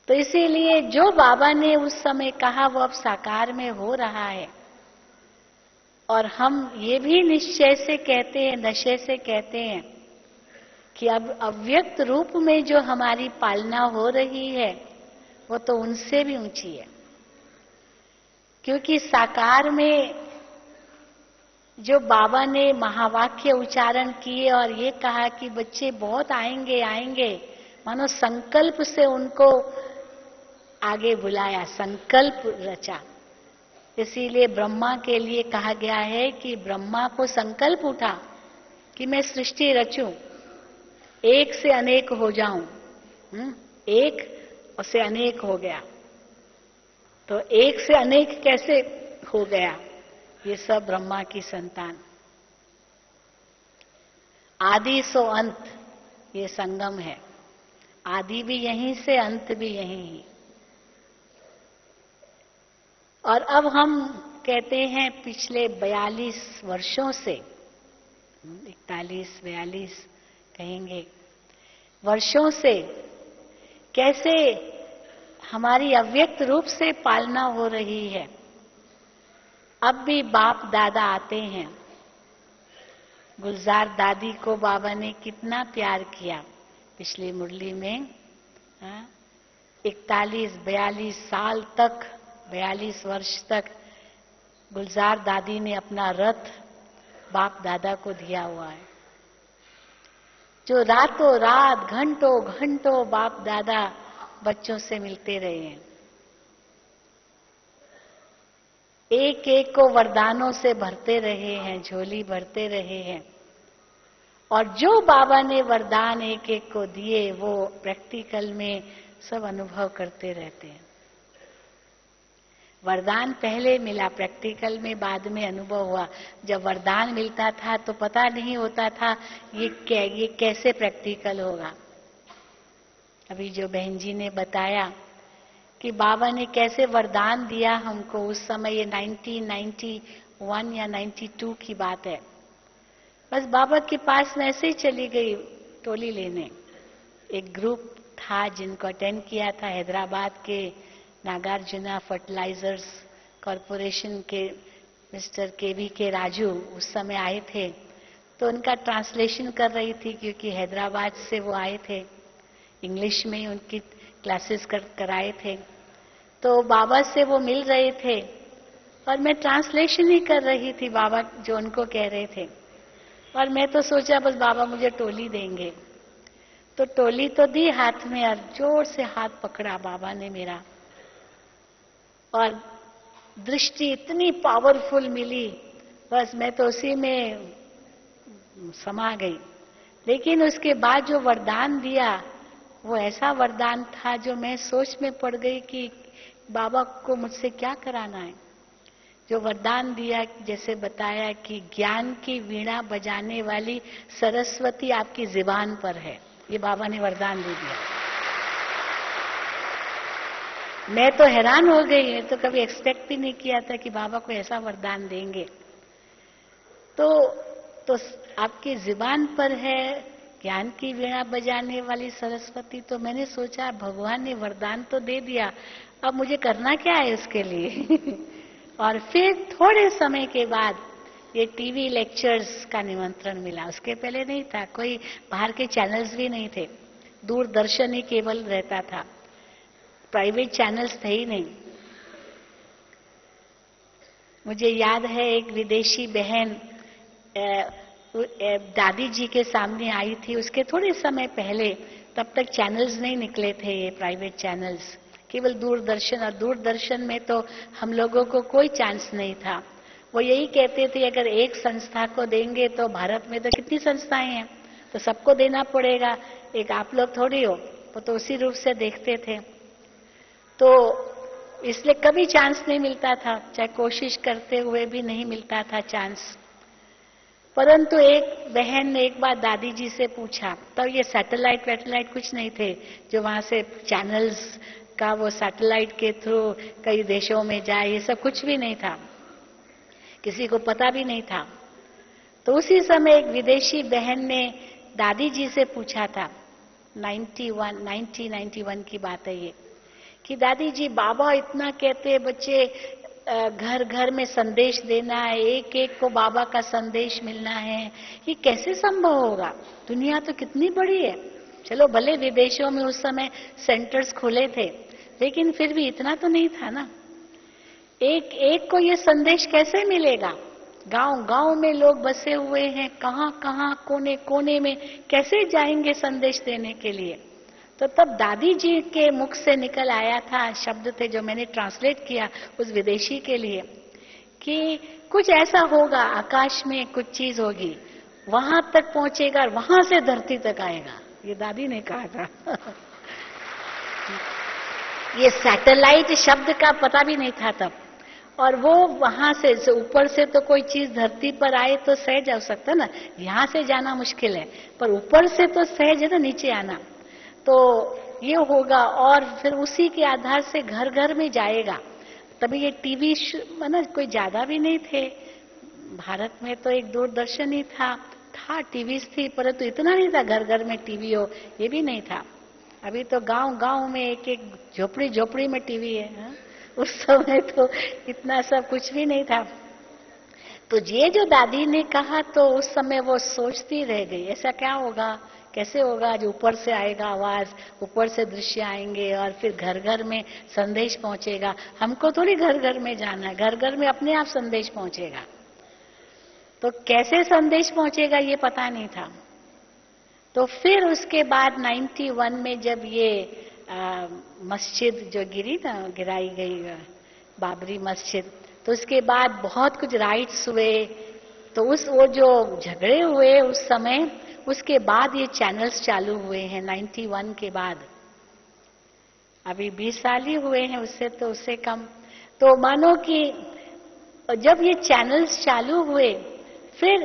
तो इसीलिए जो बाबा ने उस समय कहा वो अब साकार में हो रहा है। और हम ये भी निश्चय से कहते हैं, नशे से कहते हैं कि अब अव्यक्त रूप में जो हमारी पालना हो रही है वो तो उनसे भी ऊंची है, क्योंकि साकार में जो बाबा ने महावाक्य उच्चारण किए और ये कहा कि बच्चे बहुत आएंगे आएंगे, मानो संकल्प से उनको आगे बुलाया, संकल्प रचा। इसीलिए ब्रह्मा के लिए कहा गया है कि ब्रह्मा को संकल्प उठा कि मैं सृष्टि रचूं, एक से अनेक हो जाऊं। एक से अनेक हो गया, तो एक से अनेक कैसे हो गया? ये सब ब्रह्मा की संतान। आदि सो अंत, ये संगम है। आदि भी यहीं से, अंत भी यहीं ही। और अब हम कहते हैं पिछले 42 वर्षों से, 41-42 कहेंगे वर्षों से, कैसे हमारी अव्यक्त रूप से पालना हो रही है। अब भी बाप दादा आते हैं। गुलजार दादी को बाबा ने कितना प्यार किया पिछली मुरली में। 41-42 साल तक, 42 वर्ष तक गुलजार दादी ने अपना रथ बाप दादा को दिया हुआ है, जो रातों रात घंटों घंटों बाप दादा बच्चों से मिलते रहे हैं। एक एक को वरदानों से भरते रहे हैं, झोली भरते रहे हैं। और जो बाबा ने वरदान एक एक को दिए वो प्रैक्टिकल में सब अनुभव करते रहते हैं। वरदान पहले मिला प्रैक्टिकल में, बाद में अनुभव हुआ। जब वरदान मिलता था तो पता नहीं होता था ये कैसे प्रैक्टिकल होगा। अभी जो बहन जी ने बताया कि बाबा ने कैसे वरदान दिया हमको, उस समय ये 1991 या 92 की बात है। बस बाबा के पास मैं ऐसे ही चली गई टोली लेने। एक ग्रुप था जिनको अटेंड किया था हैदराबाद के नागार्जुना फर्टिलाइजर्स कॉरपोरेशन के मिस्टर केवी के राजू उस समय आए थे, तो उनका ट्रांसलेशन कर रही थी क्योंकि हैदराबाद से वो आए थे। इंग्लिश में उनकी क्लासेस कराए थे। तो बाबा से वो मिल रहे थे और मैं ट्रांसलेशन ही कर रही थी बाबा जो उनको कह रहे थे। और मैं तो सोचा बस बाबा मुझे टोली देंगे, तो टोली तो दी हाथ में और जोर से हाथ पकड़ा बाबा ने मेरा, और दृष्टि इतनी पावरफुल मिली, बस मैं तो उसी में समा गई। लेकिन उसके बाद जो वरदान दिया वो ऐसा वरदान था जो मैं सोच में पड़ गई कि बाबा को मुझसे क्या कराना है। जो वरदान दिया, जैसे बताया कि ज्ञान की वीणा बजाने वाली सरस्वती आपकी जुबान पर है, ये बाबा ने वरदान दे दिया। मैं तो हैरान हो गई, मैं तो कभी एक्सपेक्ट भी नहीं किया था कि बाबा को ऐसा वरदान देंगे। तो आपकी जुबान पर है ज्ञान की वीणा बजाने वाली सरस्वती। तो मैंने सोचा भगवान ने वरदान तो दे दिया, अब मुझे करना क्या है उसके लिए। और फिर थोड़े समय के बाद ये टीवी लेक्चर्स का निमंत्रण मिला। उसके पहले नहीं था, कोई बाहर के चैनल्स भी नहीं थे, दूरदर्शन ही केवल रहता था, प्राइवेट चैनल्स थे ही नहीं। मुझे याद है एक विदेशी बहन दादी जी के सामने आई थी, उसके थोड़े समय पहले, तब तक चैनल्स नहीं निकले थे ये प्राइवेट चैनल्स, केवल दूरदर्शन। और दूरदर्शन में तो हम लोगों को कोई चांस नहीं था। वो यही कहते थे अगर एक संस्था को देंगे तो भारत में तो कितनी संस्थाएं हैं, तो सबको देना पड़ेगा, एक आप लोग थोड़ी हो। वो तो उसी रूप से देखते थे, तो इसलिए कभी चांस नहीं मिलता था, चाहे कोशिश करते हुए भी नहीं मिलता था चांस। परंतु एक बहन ने एक बार दादी जी से पूछा, तब ये सैटेलाइट वैटेलाइट कुछ नहीं थे जो वहां से चैनल्स का वो सैटेलाइट के थ्रू कई देशों में जाए, ये सब कुछ भी नहीं था, किसी को पता भी नहीं था। तो उसी समय एक विदेशी बहन ने दादी जी से पूछा था, 1991 की बात है ये, कि दादी जी बाबा इतना कहते बच्चे घर घर में संदेश देना है, एक एक को बाबा का संदेश मिलना है, ये कैसे संभव होगा? दुनिया तो कितनी बड़ी है। चलो भले विदेशों में उस समय सेंटर्स खुले थे, लेकिन फिर भी इतना तो नहीं था ना। एक एक को ये संदेश कैसे मिलेगा? गांव गांव में लोग बसे हुए हैं, कहां कहां कोने कोने में कैसे जाएंगे संदेश देने के लिए? तो तब दादी जी के मुख से निकल आया था, शब्द थे जो मैंने ट्रांसलेट किया उस विदेशी के लिए, कि कुछ ऐसा होगा, आकाश में कुछ चीज होगी, वहां तक पहुंचेगा और वहां से धरती तक आएगा। ये दादी ने कहा था। ये सैटेलाइट शब्द का पता भी नहीं था तब, और वो वहां से ऊपर से तो कोई चीज धरती पर आए तो सहज आ सकता ना, यहां से जाना मुश्किल है, पर ऊपर से तो सहज है ना नीचे आना। तो ये होगा और फिर उसी के आधार से घर घर में जाएगा। तभी ये टीवी मतलब कोई ज्यादा भी नहीं थे भारत में, तो एक दूरदर्शन ही था टीवी थी, परंतु इतना नहीं था घर घर में टीवी हो, ये भी नहीं था। अभी तो गांव गांव में एक एक झोपड़ी झोपड़ी में टीवी है, हा? उस समय तो इतना सब कुछ भी नहीं था। तो ये जो दादी ने कहा तो उस समय वो सोचती रह गई, ऐसा क्या होगा, कैसे होगा? जो ऊपर से आएगा आवाज, ऊपर से दृश्य आएंगे और फिर घर घर में संदेश पहुंचेगा। हमको थोड़ी घर घर में जाना है, घर घर में अपने आप संदेश पहुंचेगा। तो कैसे संदेश पहुंचेगा ये पता नहीं था। तो फिर उसके बाद 91 में जब ये मस्जिद जो गिराई गई बाबरी मस्जिद, तो उसके बाद बहुत कुछ राइट्स हुए। तो वो जो झगड़े हुए उस समय, उसके बाद ये चैनल्स चालू हुए हैं 91 के बाद। अभी 20 साल ही हुए हैं, उससे कम। तो मानो कि जब ये चैनल्स चालू हुए, फिर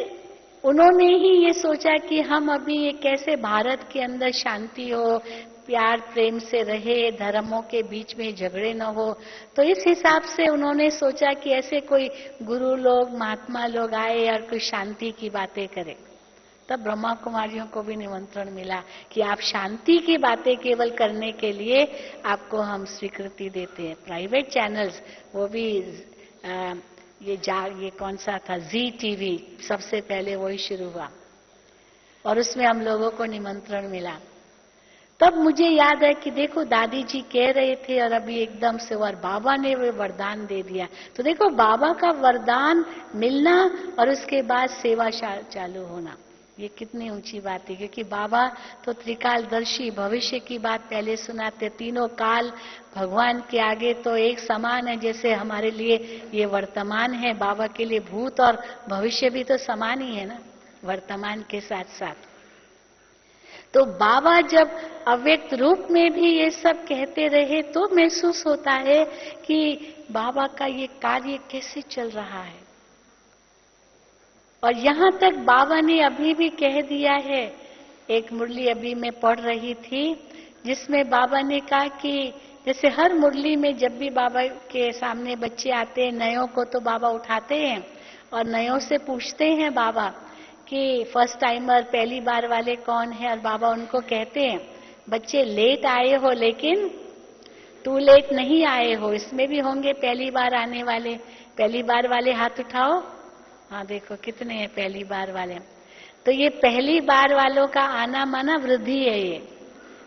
उन्होंने ही ये सोचा कि हम अभी ये कैसे भारत के अंदर शांति हो, प्यार प्रेम से रहे, धर्मों के बीच में झगड़े न हो। तो इस हिसाब से उन्होंने सोचा कि ऐसे कोई गुरु लोग, महात्मा लोग आए और कोई शांति की बातें करें। तब ब्रह्मा कुमारियों को भी निमंत्रण मिला कि आप शांति की बातें केवल करने के लिए आपको हम स्वीकृति देते हैं। प्राइवेट चैनल्स, वो भी ये कौन सा था, जी टीवी, सबसे पहले वही शुरू हुआ और उसमें हम लोगों को निमंत्रण मिला। तब मुझे याद है कि देखो दादी जी कह रहे थे और अभी एकदम से और बाबा ने वो वरदान दे दिया। तो देखो बाबा का वरदान मिलना और उसके बाद सेवा चालू होना, ये कितनी ऊंची बात है। क्योंकि बाबा तो त्रिकालदर्शी, भविष्य की बात पहले सुनाते। तीनों काल भगवान के आगे तो एक समान है। जैसे हमारे लिए ये वर्तमान है, बाबा के लिए भूत और भविष्य भी तो समान ही है ना, वर्तमान के साथ साथ। तो बाबा जब अव्यक्त रूप में भी ये सब कहते रहे तो महसूस होता है कि बाबा का ये कार्य कैसे चल रहा है। और यहां तक बाबा ने अभी भी कह दिया है, एक मुरली अभी मैं पढ़ रही थी जिसमें बाबा ने कहा कि जैसे हर मुरली में जब भी बाबा के सामने बच्चे आते हैं, नयों को तो बाबा उठाते हैं और नयों से पूछते हैं बाबा कि फर्स्ट टाइमर, पहली बार वाले कौन है, और बाबा उनको कहते हैं बच्चे लेट आए हो लेकिन टू लेट नहीं आए हो। इसमें भी होंगे पहली बार आने वाले। पहली बार वाले हाथ उठाओ। हाँ देखो कितने हैं पहली बार वाले। तो ये पहली बार वालों का आना माना वृद्धि है।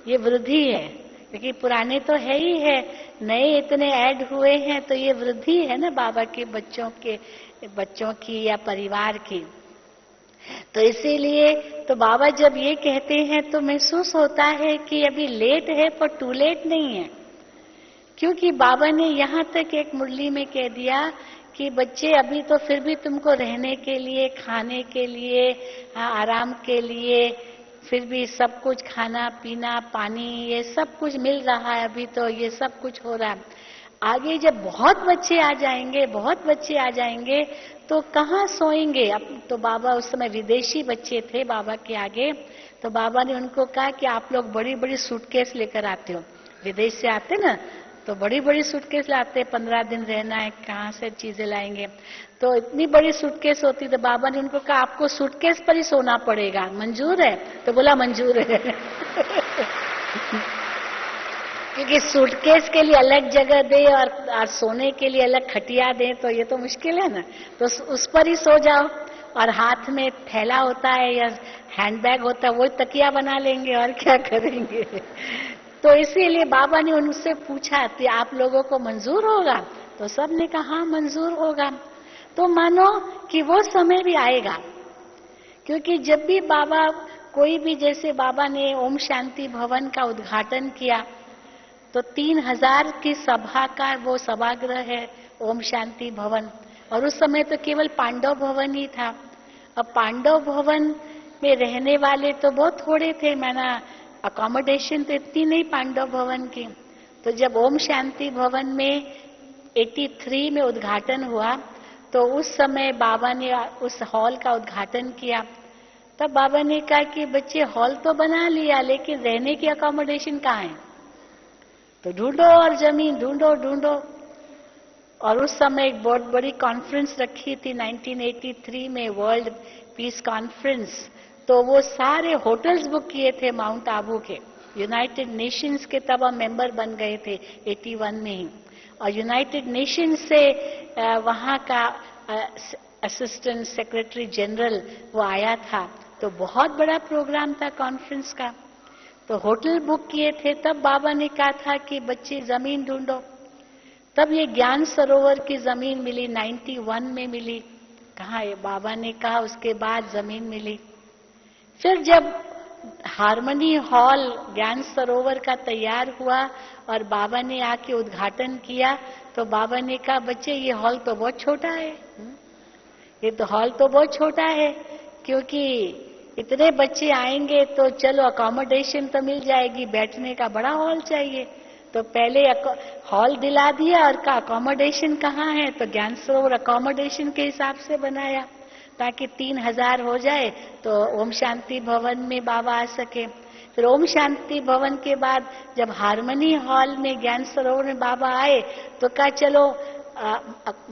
ये वृद्धि है, क्योंकि पुराने तो है ही है, नए इतने ऐड हुए हैं, तो ये वृद्धि है ना बाबा के बच्चों की या परिवार की। तो इसीलिए तो बाबा जब ये कहते हैं तो महसूस होता है कि अभी लेट है पर टू लेट नहीं है। क्योंकि बाबा ने यहाँ तक एक मुरली में कह दिया कि बच्चे अभी तो फिर भी तुमको रहने के लिए, खाने के लिए, आराम के लिए, फिर भी सब कुछ खाना पीना पानी ये सब कुछ मिल रहा है, अभी तो ये सब कुछ हो रहा है। आगे जब बहुत बच्चे आ जाएंगे तो कहाँ सोएंगे। अब तो बाबा उस समय विदेशी बच्चे थे बाबा के आगे, तो बाबा ने उनको कहा कि आप लोग बड़ी बड़ी सूटकेस लेकर आते हो, विदेश से आते ना तो बड़ी बड़ी सूटकेस लाते, 15 दिन रहना है, कहाँ से चीजें लाएंगे। तो इतनी बड़ी सूटकेस होती, तो बाबा ने उनको कहा आपको सूटकेस पर ही सोना पड़ेगा, मंजूर है? तो बोला मंजूर है। क्योंकि सूटकेस के लिए अलग जगह दे और सोने के लिए अलग खटिया दे तो ये तो मुश्किल है ना। तो उस पर ही सो जाओ, और हाथ में थैला होता है या हैंडबैग होता है, वो तकिया बना लेंगे और क्या करेंगे। तो इसीलिए बाबा ने उनसे पूछा कि आप लोगों को मंजूर होगा? तो सब ने कहा हाँ मंजूर होगा। तो मानो कि वो समय भी आएगा, क्योंकि जब भी बाबा कोई भी, जैसे बाबा ने ओम शांति भवन का उद्घाटन किया तो 3000 की सभा का वो सभागृह है ओम शांति भवन, और उस समय तो केवल पांडव भवन ही था। अब पांडव भवन में रहने वाले तो बहुत थोड़े थे, माना अकोमोडेशन तो इतनी नहीं पांडव भवन की। तो जब ओम शांति भवन में 83 में उद्घाटन हुआ तो उस समय बाबा ने उस हॉल का उद्घाटन किया। तब बाबा ने कहा कि बच्चे हॉल तो बना लिया लेकिन रहने की अकोमोडेशन कहाँ है, तो ढूंढो और जमीन ढूंढो। और उस समय एक बहुत बड़ी कॉन्फ्रेंस रखी थी 1983 में, वर्ल्ड पीस कॉन्फ्रेंस। तो वो सारे होटल्स बुक किए थे माउंट आबू के, यूनाइटेड नेशंस के तब हम मेंबर बन गए थे 81 में ही। और यूनाइटेड नेशंस से वहाँ का असिस्टेंट सेक्रेटरी जनरल वो आया था, तो बहुत बड़ा प्रोग्राम था कॉन्फ्रेंस का। तो होटल बुक किए थे। तब बाबा ने कहा था कि बच्चे जमीन ढूंढो। तब ये ज्ञान सरोवर की जमीन मिली, 91 में मिली। कहाँ ये बाबा ने कहा, उसके बाद जमीन मिली। फिर जब हार्मनी हॉल ज्ञान सरोवर का तैयार हुआ और बाबा ने आके उद्घाटन किया तो बाबा ने कहा बच्चे ये हॉल तो बहुत छोटा है, ये तो हॉल तो बहुत छोटा है, क्योंकि इतने बच्चे आएंगे तो चलो अकोमोडेशन तो मिल जाएगी, बैठने का बड़ा हॉल चाहिए। तो पहले हॉल दिला दिया और का अकोमोडेशन कहाँ है, तो ज्ञान सरोवर अकोमोडेशन के हिसाब से बनाया ताकि 3000 हो जाए तो ओम शांति भवन में बाबा आ सके। फिर ओम शांति भवन के बाद जब हारमोनी हॉल में ज्ञान सरोवर में बाबा आए तो कहा चलो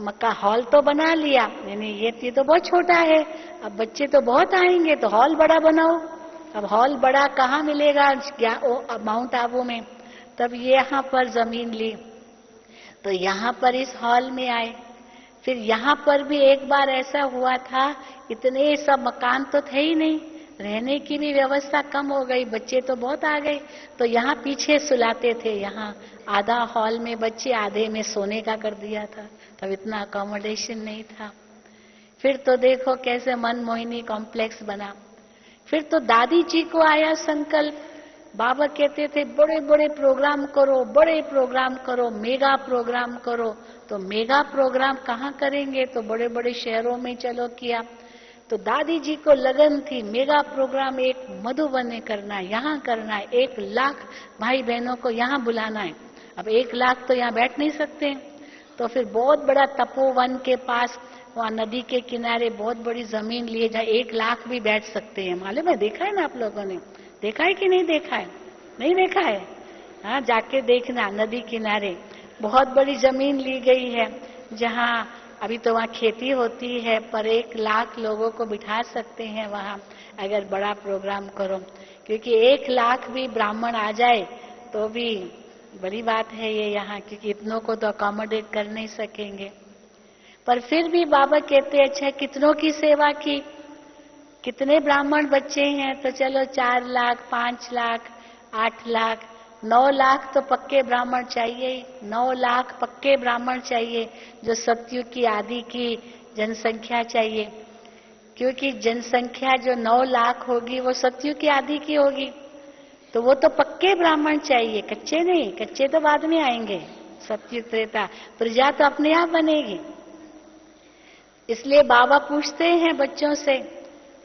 मक्का हॉल तो बना लिया, नहीं ये तो बहुत छोटा है, अब बच्चे तो बहुत आएंगे तो हॉल बड़ा बनाओ। अब हॉल बड़ा कहाँ मिलेगा माउंट आबू में, तब ये यहाँ पर जमीन ली तो यहाँ पर इस हॉल में आए। फिर यहाँ पर भी एक बार ऐसा हुआ था, इतने सब मकान तो थे ही नहीं, रहने की भी व्यवस्था कम हो गई, बच्चे तो बहुत आ गए, तो यहाँ पीछे सुलाते थे, यहाँ आधा हॉल में बच्चे आधे में सोने का कर दिया था, तब इतना अकोमोडेशन नहीं था। फिर तो देखो कैसे मनमोहिनी कॉम्प्लेक्स बना। फिर तो दादी जी को आया संकल्प, बाबा कहते थे बड़े बड़े प्रोग्राम करो, बड़े प्रोग्राम करो, मेगा प्रोग्राम करो। तो मेगा प्रोग्राम कहाँ करेंगे, तो बड़े बड़े शहरों में चलो किया। तो दादी जी को लगन थी मेगा प्रोग्राम एक मधुबन में करना है, यहाँ करना है, 1 लाख भाई बहनों को यहाँ बुलाना है। अब 1 लाख तो यहाँ बैठ नहीं सकते, तो फिर बहुत बड़ा तपोवन के पास वहाँ नदी के किनारे बहुत बड़ी जमीन लिए जहाँ 1 लाख भी बैठ सकते हैं। मालूम है, देखा है ना आप लोगों ने, देखा है कि नहीं देखा है? नहीं देखा है? हाँ, जाके देखना, नदी किनारे बहुत बड़ी जमीन ली गई है जहाँ अभी तो वहाँ खेती होती है, पर 1 लाख लोगों को बिठा सकते हैं वहाँ अगर बड़ा प्रोग्राम करो, क्योंकि 1 लाख भी ब्राह्मण आ जाए तो भी बड़ी बात है ये यहाँ, क्योंकि इतनों को तो अकोमोडेट कर नहीं सकेंगे। पर फिर भी बाबा कहते अच्छा कितनों की सेवा की, कितने ब्राह्मण बच्चे हैं, तो चलो 4 लाख, 5 लाख, 8 लाख, 9 लाख तो पक्के ब्राह्मण चाहिए ही, 9 लाख पक्के ब्राह्मण चाहिए जो सतयुग की आदि की जनसंख्या चाहिए, क्योंकि जनसंख्या जो 9 लाख होगी वो सतयुग की आदि की होगी, तो वो तो पक्के ब्राह्मण चाहिए, कच्चे नहीं, कच्चे तो बाद में आएंगे, सतयुग त्रेता, प्रजा तो अपने आप बनेगी। इसलिए बाबा पूछते हैं बच्चों से,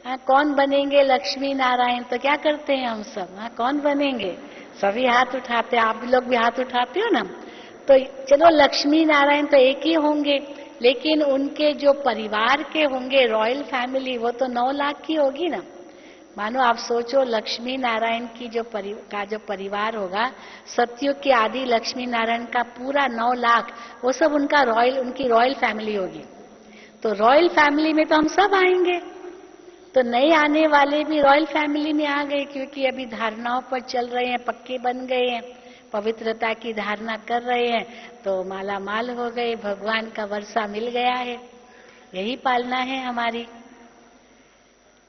हाँ कौन बनेंगे लक्ष्मी नारायण, तो क्या करते हैं हम सब, हाँ कौन बनेंगे, सभी हाथ उठाते, आप लोग भी हाथ उठाते हो ना। तो चलो लक्ष्मी नारायण तो एक ही होंगे, लेकिन उनके जो परिवार के होंगे रॉयल फैमिली, वो तो 9 लाख की होगी ना। मानो आप सोचो लक्ष्मी नारायण की जो परिवार होगा, सतयुग की आदि लक्ष्मी नारायण का पूरा 9 लाख, वो सब उनकी रॉयल फैमिली होगी। तो रॉयल फैमिली में तो हम सब आएंगे, तो नए आने वाले भी रॉयल फैमिली में आ गए, क्योंकि अभी धारणाओं पर चल रहे हैं, पक्के बन गए हैं, पवित्रता की धारणा कर रहे हैं, तो माला माल हो गए, भगवान का वर्षा मिल गया है, यही पालना है हमारी।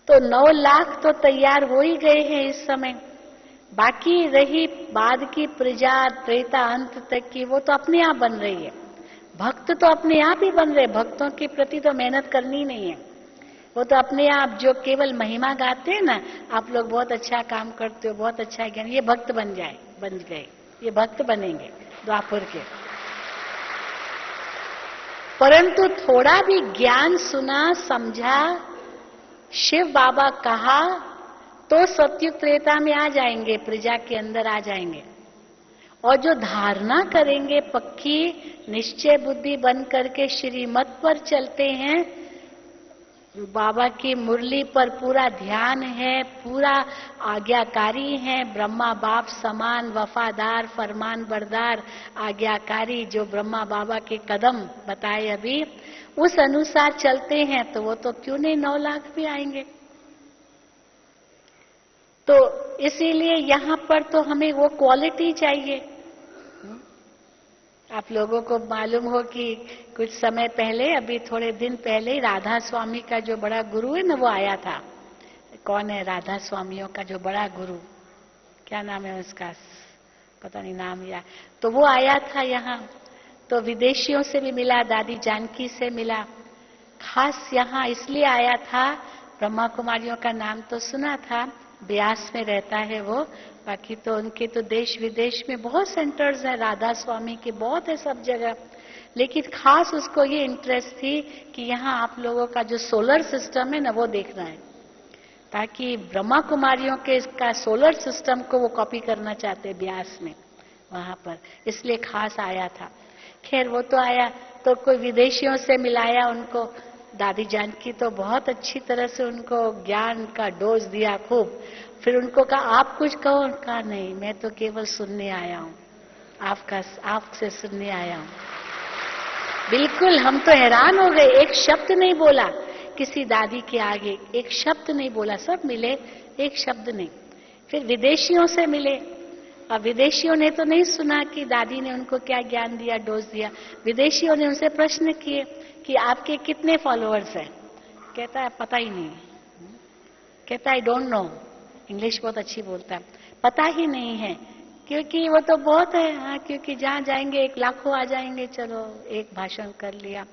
तो 9 लाख तो तैयार हो ही गए हैं इस समय, बाकी रही बाद की प्रजा त्रेता अंत तक की, वो तो अपने आप बन रही है। भक्त तो अपने आप ही बन रहे, भक्तों के प्रति तो मेहनत करनी नहीं है, वो तो अपने आप जो केवल महिमा गाते हैं ना, आप लोग बहुत अच्छा काम करते हो, बहुत अच्छा ज्ञान, ये भक्त बन गए, ये भक्त बनेंगे द्वापर के। परंतु थोड़ा भी ज्ञान सुना समझा, शिव बाबा कहा, तो सतयुग त्रेता में आ जाएंगे, प्रजा के अंदर आ जाएंगे। और जो धारणा करेंगे पक्की निश्चय बुद्धि बन करके श्रीमत पर चलते हैं, बाबा की मुरली पर पूरा ध्यान है, पूरा आज्ञाकारी है, ब्रह्मा बाप समान वफादार फरमान बरदार आज्ञाकारी, जो ब्रह्मा बाबा के कदम बताए अभी, उस अनुसार चलते हैं, तो वो तो क्यों नहीं 9 लाख भी आएंगे। तो इसीलिए यहाँ पर तो हमें वो क्वालिटी चाहिए। आप लोगों को मालूम हो कि कुछ समय पहले, अभी थोड़े दिन पहले, राधा स्वामी का जो बड़ा गुरु है ना, वो आया था। कौन है राधा स्वामियों का जो बड़ा गुरु, क्या नाम है उसका, पता नहीं नाम या, तो वो आया था यहाँ, तो विदेशियों से भी मिला, दादी जानकी से मिला, खास यहाँ इसलिए आया था, ब्रह्मा कुमारियों का नाम तो सुना था, ब्यास में रहता है वो, बाकी तो उनके तो देश विदेश में बहुत सेंटर्स हैं राधा स्वामी के, बहुत है सब जगह, लेकिन खास उसको ये इंटरेस्ट थी कि यहाँ आप लोगों का जो सोलर सिस्टम है ना, वो देखना है, ताकि ब्रह्मा कुमारियों के इसका सोलर सिस्टम को वो कॉपी करना चाहते ब्यास में। वहां पर, इसलिए खास आया था। खैर वो तो आया तो कोई विदेशियों से मिलाया उनको। दादी जानकी तो बहुत अच्छी तरह से उनको ज्ञान का डोज दिया खूब। फिर उनको कहा आप कुछ कहो, कहा नहीं मैं तो केवल सुनने आया हूं, आपसे सुनने आया हूं। बिल्कुल, हम तो हैरान हो गए, एक शब्द नहीं बोला किसी दादी के आगे, एक शब्द नहीं बोला, सब मिले एक शब्द नहीं। फिर विदेशियों से मिले, अब विदेशियों ने तो नहीं सुना कि दादी ने उनको क्या ज्ञान दिया, डोज दिया। विदेशियों ने उनसे प्रश्न किए कि आपके कितने फॉलोअर्स हैं? कहता है पता ही नहीं। कहता है आई डोंट नो, इंग्लिश बहुत अच्छी बोलता है, पता ही नहीं है, क्योंकि वो तो बहुत है। हाँ, क्योंकि जहां जाएंगे 1 लाखों आ जाएंगे, चलो एक भाषण कर लिया।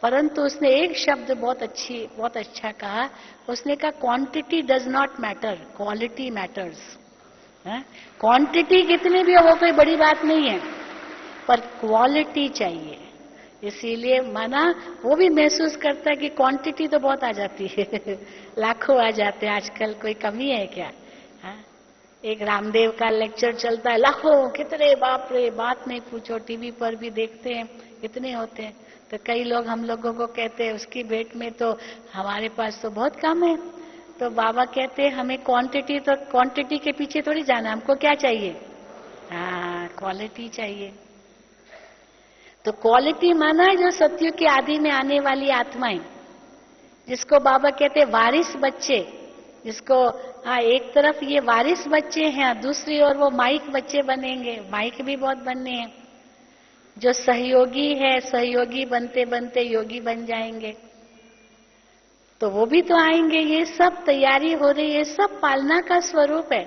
परंतु उसने एक शब्द बहुत अच्छा कहा। उसने कहा quantity does not matter, quality matters. Quantity कितनी भी हो वो कोई बड़ी बात नहीं है, पर क्वालिटी चाहिए। इसीलिए माना वो भी महसूस करता है कि क्वांटिटी तो बहुत आ जाती है लाखों आ जाते हैं, आजकल कोई कमी है क्या? हा? एक रामदेव का लेक्चर चलता है, लाखों कितने, बाप रे बात नहीं पूछो, टीवी पर भी देखते हैं इतने होते हैं। तो कई लोग हम लोगों को कहते हैं उसकी भेंट में तो हमारे पास तो बहुत कम है। तो बाबा कहते हैं हमें क्वांटिटी, तो क्वांटिटी के पीछे थोड़ी जाना, हमको क्या चाहिए? हाँ, क्वालिटी चाहिए। तो क्वालिटी माना जो सतयुग के आदि में आने वाली आत्माएं, जिसको बाबा कहते हैं वारिस बच्चे, जिसको हाँ एक तरफ ये वारिस बच्चे हैं, दूसरी ओर वो माइक बच्चे बनेंगे, माइक भी बहुत बनने हैं। जो सहयोगी है, सहयोगी बनते बनते योगी बन जाएंगे, तो वो भी तो आएंगे। ये सब तैयारी हो रही है, सब पालना का स्वरूप है।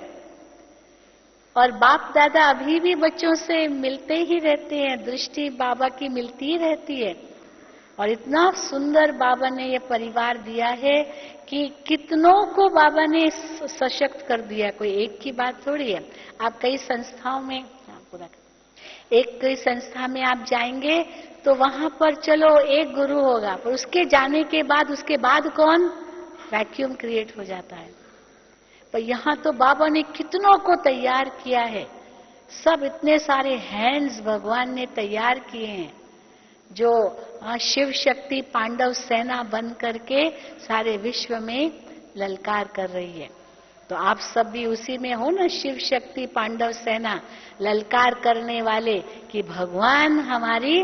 और बाप दादा अभी भी बच्चों से मिलते ही रहते हैं, दृष्टि बाबा की मिलती ही रहती है। और इतना सुंदर बाबा ने ये परिवार दिया है कि कितनों को बाबा ने सशक्त कर दिया। कोई एक की बात थोड़ी है। आप कई संस्थाओं में, एक कई संस्था में आप जाएंगे तो वहां पर चलो एक गुरु होगा, पर उसके जाने के बाद उसके बाद कौन? वैक्यूम क्रिएट हो जाता है। पर यहां तो बाबा ने कितनों को तैयार किया है, सब इतने सारे हैंड्स भगवान ने तैयार किए हैं, जो शिव शक्ति पांडव सेना बन करके सारे विश्व में ललकार कर रही है। तो आप सब भी उसी में हो ना, शिव शक्ति पांडव सेना, ललकार करने वाले कि भगवान हमारी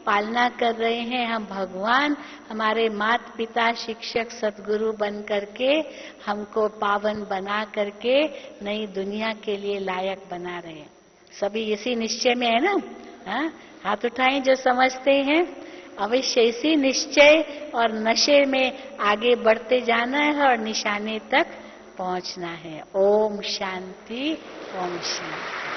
पालना कर रहे हैं, हम भगवान हमारे माता पिता शिक्षक सदगुरु बन करके हमको पावन बना करके नई दुनिया के लिए लायक बना रहे हैं। सभी इसी निश्चय में है ना? हाँ, हाथ उठाएं जो समझते हैं। अवश्य इसी निश्चय और नशे में आगे बढ़ते जाना है और निशाने तक पहुंचना है। ओम शांति, ओम शांति।